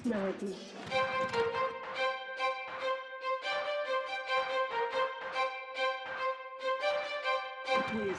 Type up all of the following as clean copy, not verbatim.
Snarky. Please.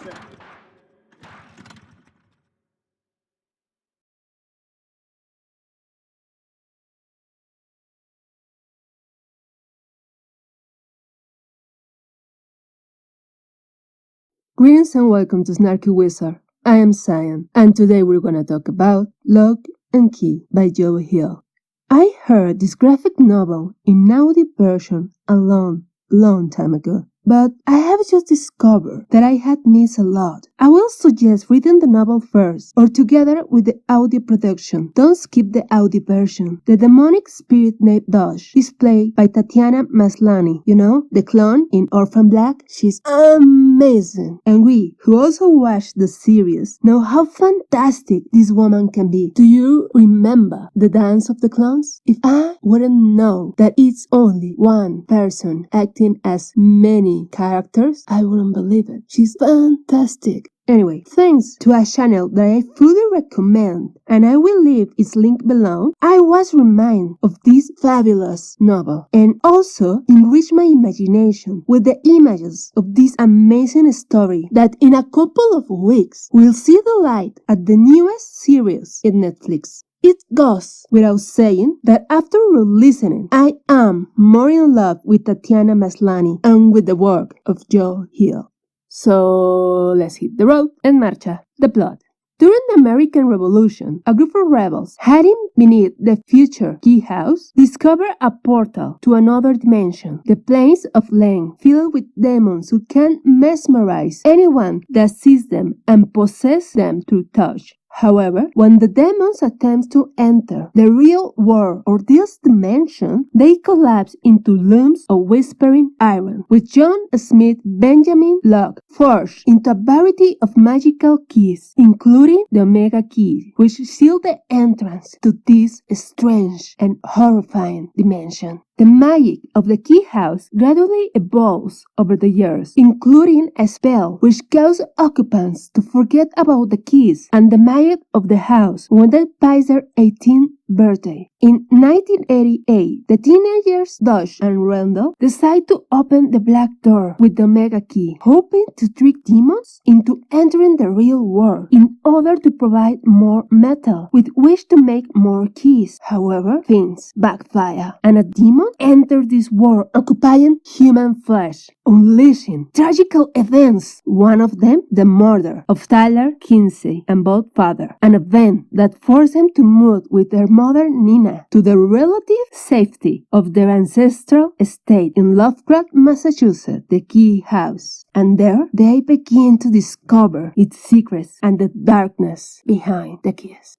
Greetings and welcome to Snarky Wizard. I am CYAN, and today we're gonna talk about Locke and Key by Joe Hill. I heard this graphic novel in audio version a long time ago, but I have just discovered that I had missed a lot. I will suggest reading the novel first, or together with the audio production. Don't skip the audio version. The demonic spirit named Dosh is played by Tatiana Maslany. You know, the clone in Orphan Black? She's amazing. And we, who also watched the series, know how fantastic this woman can be. Do you remember the dance of the clones? If I wouldn't know that it's only one person acting as many characters, I wouldn't believe it. She's fantastic. Anyway, thanks to a channel that I fully recommend, and I will leave its link below, I was reminded of this fabulous novel and also enriched my imagination with the images of this amazing story that in a couple of weeks will see the light at the newest series in Netflix. It goes without saying that after listening, I am more in love with Tatiana Maslany and with the work of Joe Hill. So let's hit the road. En marcha. The plot. During the American Revolution, a group of rebels hiding beneath the future Key House discover a portal to another dimension, the plains of Leng, filled with demons who can mesmerize anyone that sees them and possess them through touch. However, when the demons attempt to enter the real world or this dimension, they collapse into looms of whispering iron, with John Smith Benjamin Locke forged into a variety of magical keys, including the Omega Key, which seal the entrance to this strange and horrifying dimension. The magic of the Key House gradually evolves over the years, including a spell which causes occupants to forget about the keys and the magic of the house when they pass their 18th birthday. In 1988, the teenagers Dosh and Randall decide to open the black door with the Omega Key, hoping to trick demons into entering the real world in order to provide more metal with which to make more keys. However, things backfire, and a demon enters this world occupying human flesh, unleashing tragical events. One of them, the murder of Tyler Kinsey and Bob Father, an event that forced them to move with their mother Nina to the relative safety of their ancestral estate in Lovecraft, Massachusetts, the Key House. And there they begin to discover its secrets and the darkness behind the keys.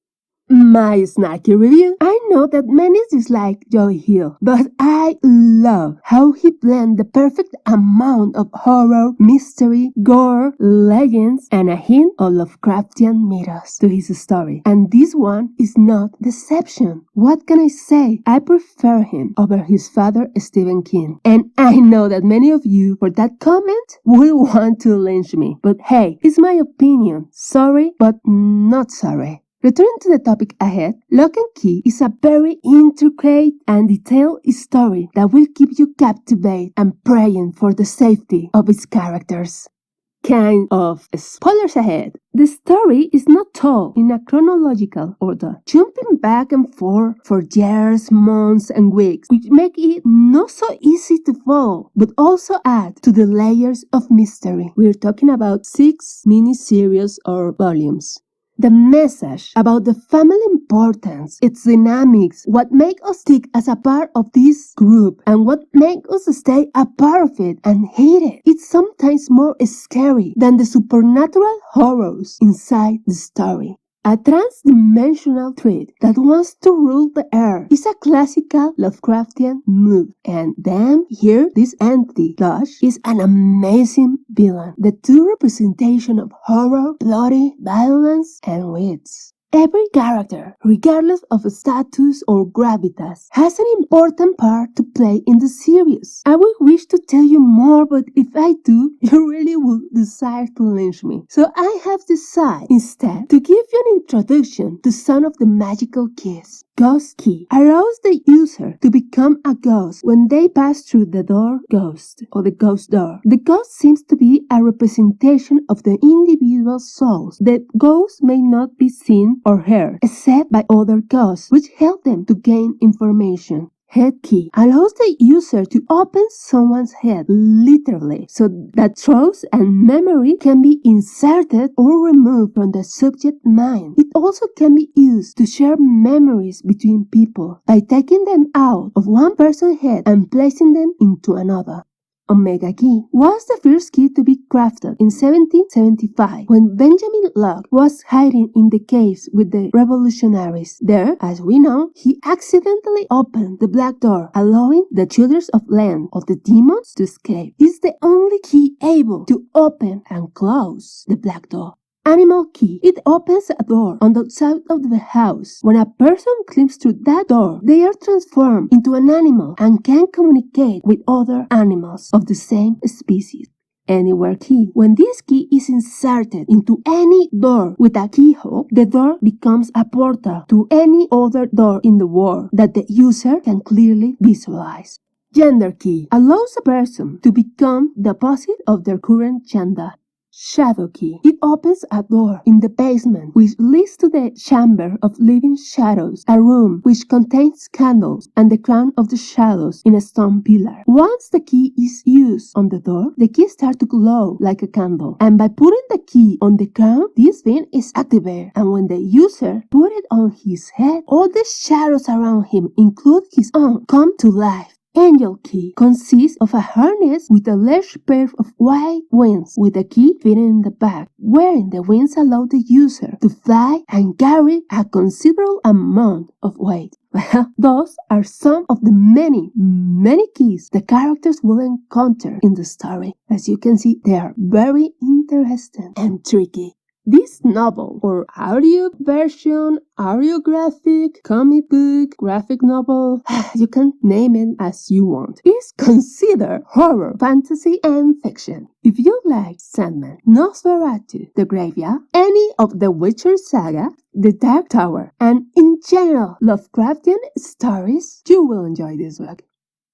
My snacky review. I know that many dislike Joe Hill, but I love how he blends the perfect amount of horror, mystery, gore, legends, and a hint of Lovecraftian mythos to his story. And this one is not the exception. What can I say? I prefer him over his father, Stephen King. And I know that many of you, for that comment, will want to lynch me. But hey, it's my opinion. Sorry, but not sorry. Returning to the topic ahead, Locke and Key is a very intricate and detailed story that will keep you captivated and praying for the safety of its characters. Kind of spoilers ahead. The story is not told in a chronological order, jumping back and forth for years, months, and weeks, which make it not so easy to follow, but also add to the layers of mystery. We're talking about 6 mini-series or volumes. The message about the family importance, its dynamics, what makes us stick as a part of this group, and what makes us stay a part of it and hate it. It's sometimes more scary than the supernatural horrors inside the story. A trans-dimensional threat that wants to rule the earth is a classical Lovecraftian move. And then here, this entity, Dosh, is an amazing villain. The true representation of horror, bloody violence, and wits. Every character, regardless of status or gravitas, has an important part to play in the series. I would wish to tell you more, but if I do, you really will desire to lynch me. So I have decided instead to give you an introduction to some of the magical keys. Ghost Key allows the user to become a ghost when they pass through the door ghost or the ghost door. The ghost seems to be a representation of the individual's souls. The ghost may not be seen or heard except by other ghosts, which help them to gain information. Head key allows the user to open someone's head literally so that thoughts and memory can be inserted or removed from the subject mind. It also can be used to share memories between people by taking them out of one person's head and placing them into another. Omega Key was the first key to be crafted in 1775 when Benjamin Locke was hiding in the caves with the revolutionaries. There, as we know, he accidentally opened the black door, allowing the children of land of the demons to escape. This is the only key able to open and close the black door. Animal Key. It opens a door on the outside of the house. When a person climbs through that door, they are transformed into an animal and can communicate with other animals of the same species. Anywhere Key. When this key is inserted into any door with a keyhole, the door becomes a portal to any other door in the world that the user can clearly visualize. Gender Key allows a person to become the opposite of their current gender. Shadow Key. It opens a door in the basement which leads to the chamber of living shadows, a room which contains candles and the crown of the shadows in a stone pillar. Once the key is used on the door, the key starts to glow like a candle, and by putting the key on the crown, this beam is activated, and when the user put it on his head, all the shadows around him, including his own, come to life. Angel Key consists of a harness with a large pair of white wings with a key fitting in the back, wherein the wings allow the user to fly and carry a considerable amount of weight. Well, those are some of the many keys the characters will encounter in the story. As you can see, they are very interesting and tricky. This novel, or audio version, audiographic, comic book, graphic novel, you can name it as you want, is considered horror, fantasy, and fiction. If you like Sandman, Nosferatu, The Graveyard, any of the Witcher saga, The Dark Tower, and in general Lovecraftian stories, you will enjoy this book.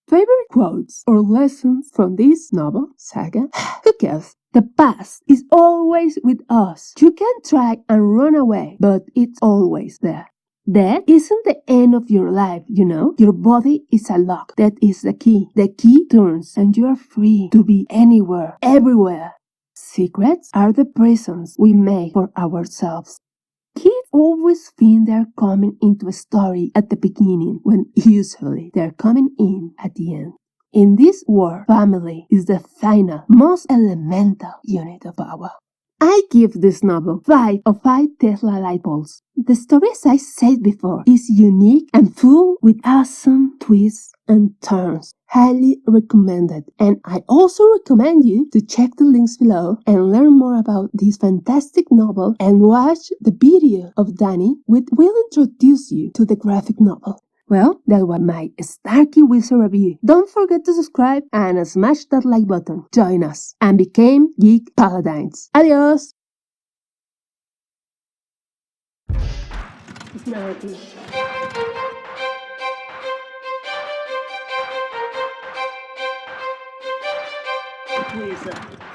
Favorite quotes or lessons from this novel, saga? Who cares? The past is always with us. You can try and run away, but it's always there. Death isn't the end of your life, you know. Your body is a lock. That is the key. The key turns and you are free to be anywhere, everywhere. Secrets are the prisons we make for ourselves. Kids always think they're coming into a story at the beginning, when usually they're coming in at the end. In this world, family is the final, most elemental unit of power. I give this novel 5 of 5 Tesla light bulbs. The story, as I said before, is unique and full with awesome twists and turns. Highly recommended. And I also recommend you to check the links below and learn more about this fantastic novel and watch the video of Danny, which will introduce you to the graphic novel. Well, that was my Snarky Wizard review. Don't forget to subscribe and smash that like button. Join us and become Geek Paladins. Adios! Snarky Wizard.